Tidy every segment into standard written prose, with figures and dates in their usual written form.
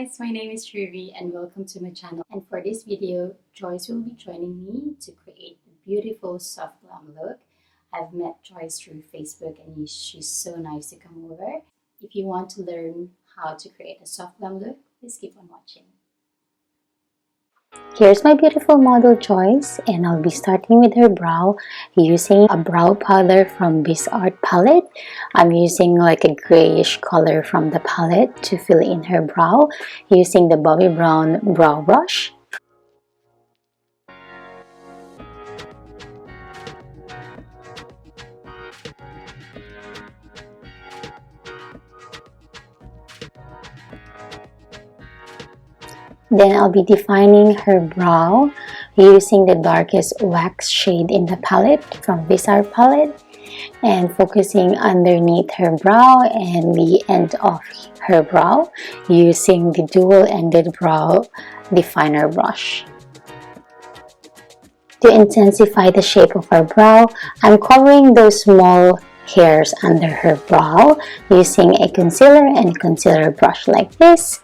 guys, my name is Ruby and welcome to my channel. And for this video, Joyce will be joining me to create a beautiful soft glam look. I've met Joyce through Facebook and she's so nice to come over. If you want to learn how to create a soft glam look, please keep on watching. Here's my beautiful model Joyce, and I'll be starting with her brow using a brow powder from this art palette. I'm using like a grayish color from the palette to fill in her brow using the Bobbi Brown brow brush. Then I'll be defining her brow using the darkest wax shade in the palette from this art palette and focusing underneath her brow and the end of her brow using the dual-ended brow definer brush. To intensify the shape of her brow, I'm covering those small hairs under her brow using a concealer and concealer brush like this,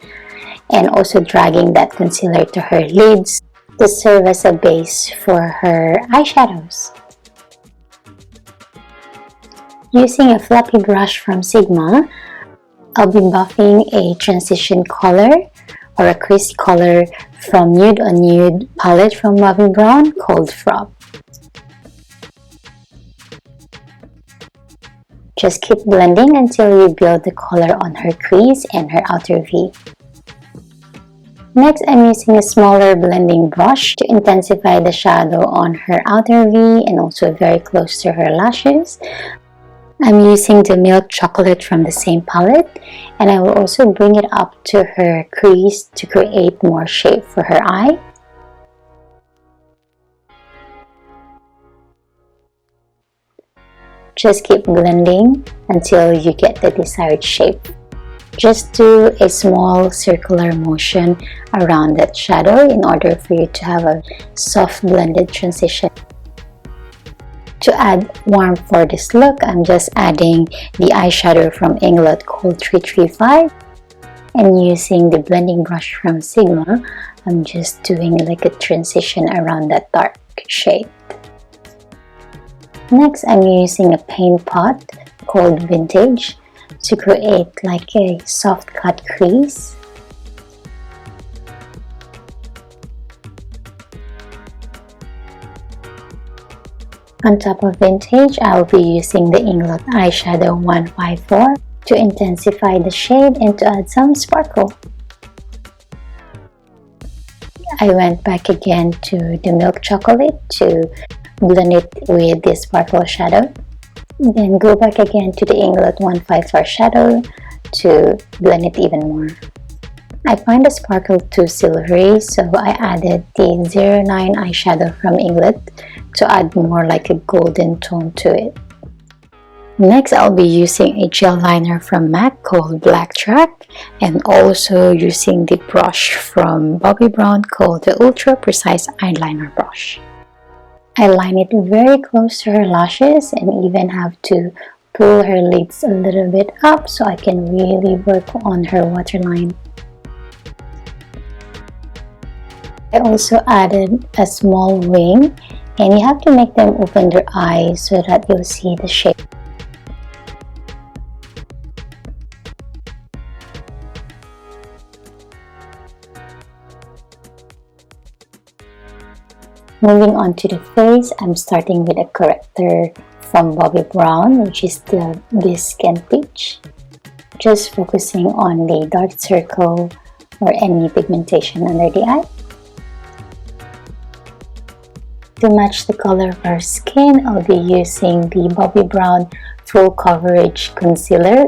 and also dragging that concealer to her lids to serve as a base for her eyeshadows. Using a fluffy brush from Sigma, I'll be buffing a transition color or a crease color from Nude on Nude palette from Bobbi Brown called Frog. Just keep blending until you build the color on her crease and her outer V. Next, I'm using a smaller blending brush to intensify the shadow on her outer V and also very close to her lashes. I'm using the milk chocolate from the same palette, and I will also bring it up to her crease to create more shape for her eye. Just keep blending until you get the desired shape. Just do a small circular motion around that shadow in order for you to have a soft blended transition. To add warmth for this look, I'm just adding the eyeshadow from Inglot called 335, and using the blending brush from Sigma, I'm just doing like a transition around that dark shade. Next, I'm using a paint pot called Vintage to create like a soft cut crease. On top of Vintage, I'll be using the Inglot eyeshadow 154 to intensify the shade and to add some sparkle. I went back again to the milk chocolate to blend it with the sparkle shadow. Then go back again to the Inglot 154 shadow to blend it even more. I find the sparkle too silvery, so I added the 09 eyeshadow from Inglot to add more like a golden tone to it. Next, I'll be using a gel liner from MAC called Black Track, and also using the brush from Bobbi Brown called the Ultra Precise Eyeliner Brush. I line it very close to her lashes and even have to pull her lids a little bit up so I can really work on her waterline. I also added a small wing, and you have to make them open their eyes so that you'll see the shape. Moving on to the face, I'm starting with a corrector from Bobbi Brown, which is the Bisque and Peach. Just focusing on the dark circle or any pigmentation under the eye. To match the color of our skin, I'll be using the Bobbi Brown Full Coverage Concealer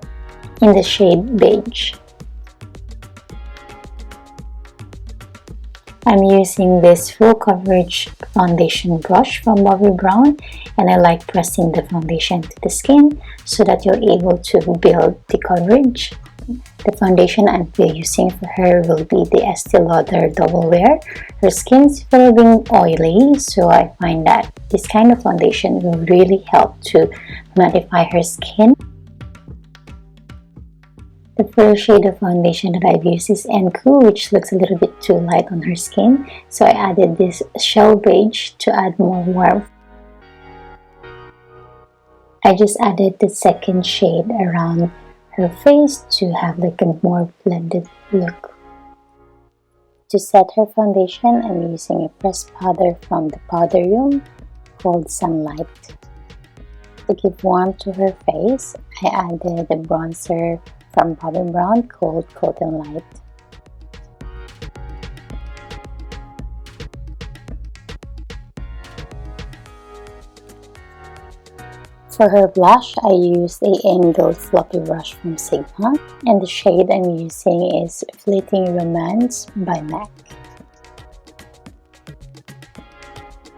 in the shade Beige. I'm using this full coverage foundation brush from Bobbi Brown, and I like pressing the foundation to the skin so that you're able to build the coverage. The foundation I'm using for her will be the Estee Lauder Double Wear. Her skin's very oily, so I find that this kind of foundation will really help to mattify her skin. The first shade of foundation that I've used is Enku, which looks a little bit too light on her skin, so I added this shell beige to add more warmth. I just added the second shade around her face to have like a more blended look. To set her foundation, I'm using a pressed powder from the powder room called Sunlight. To give warmth to her face, I added a bronzer from Bobbi Brown called Golden Light. For her blush, I used a angled floppy brush from Sigma, and the shade I'm using is Fleeting Romance by MAC.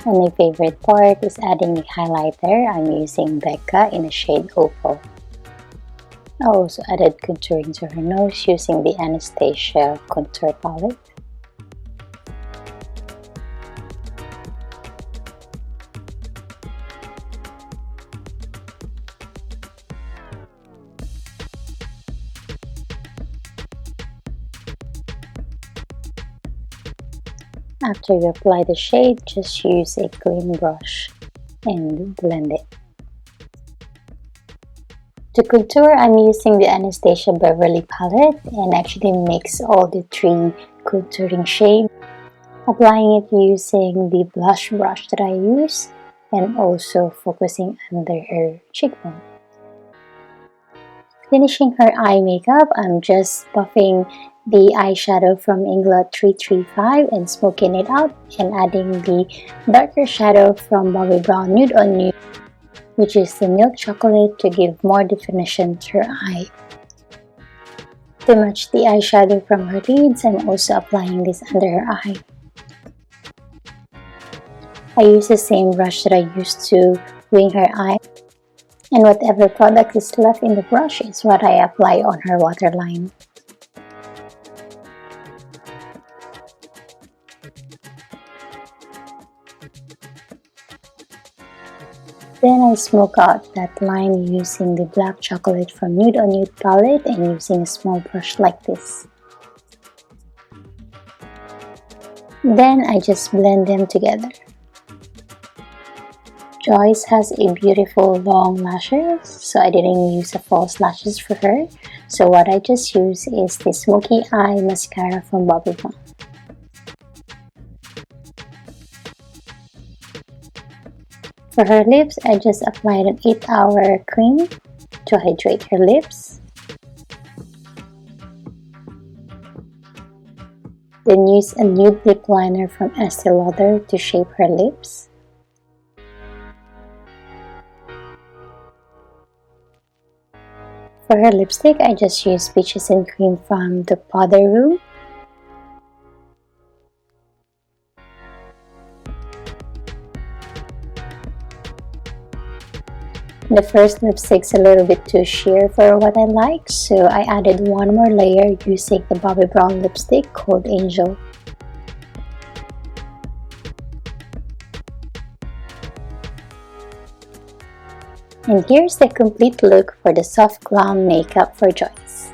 And my favorite part is adding the highlighter. I'm using Becca in the shade Opal. I also added contouring to her nose using the Anastasia contour palette. After you apply the shade, just use a clean brush and blend it. To contour, I'm using the Anastasia Beverly palette and actually mix all the three contouring shades, applying it using the blush brush that I use and also focusing under her cheekbone. Finishing her eye makeup, I'm just buffing the eyeshadow from Inglot 335 and smoking it out and adding the darker shadow from Bobbi Brown Nude on Nude, which is the milk chocolate, to give more definition to her eye. To match the eyeshadow from her lids, I'm also applying this under her eye. I use the same brush that I used to wing her eye, and whatever product is left in the brush is what I apply on her waterline. Then I smoke out that line using the black chocolate from Nude on Nude palette and using a small brush like this. Then I just blend them together. Joyce has a beautiful long lashes, so I didn't use a false lashes for her. So what I just use is the Smoky Eye Mascara from Bobbi Brown. For her lips, I just applied an 8-hour cream to hydrate her lips. Then use a nude lip liner from Estee Lauder to shape her lips. For her lipstick, I just used Peaches and Cream from the Powder Room. The first lipstick's a little bit too sheer for what I like, so I added one more layer using the Bobbi Brown lipstick called Angel. And here's the complete look for the soft glam makeup for Joyce.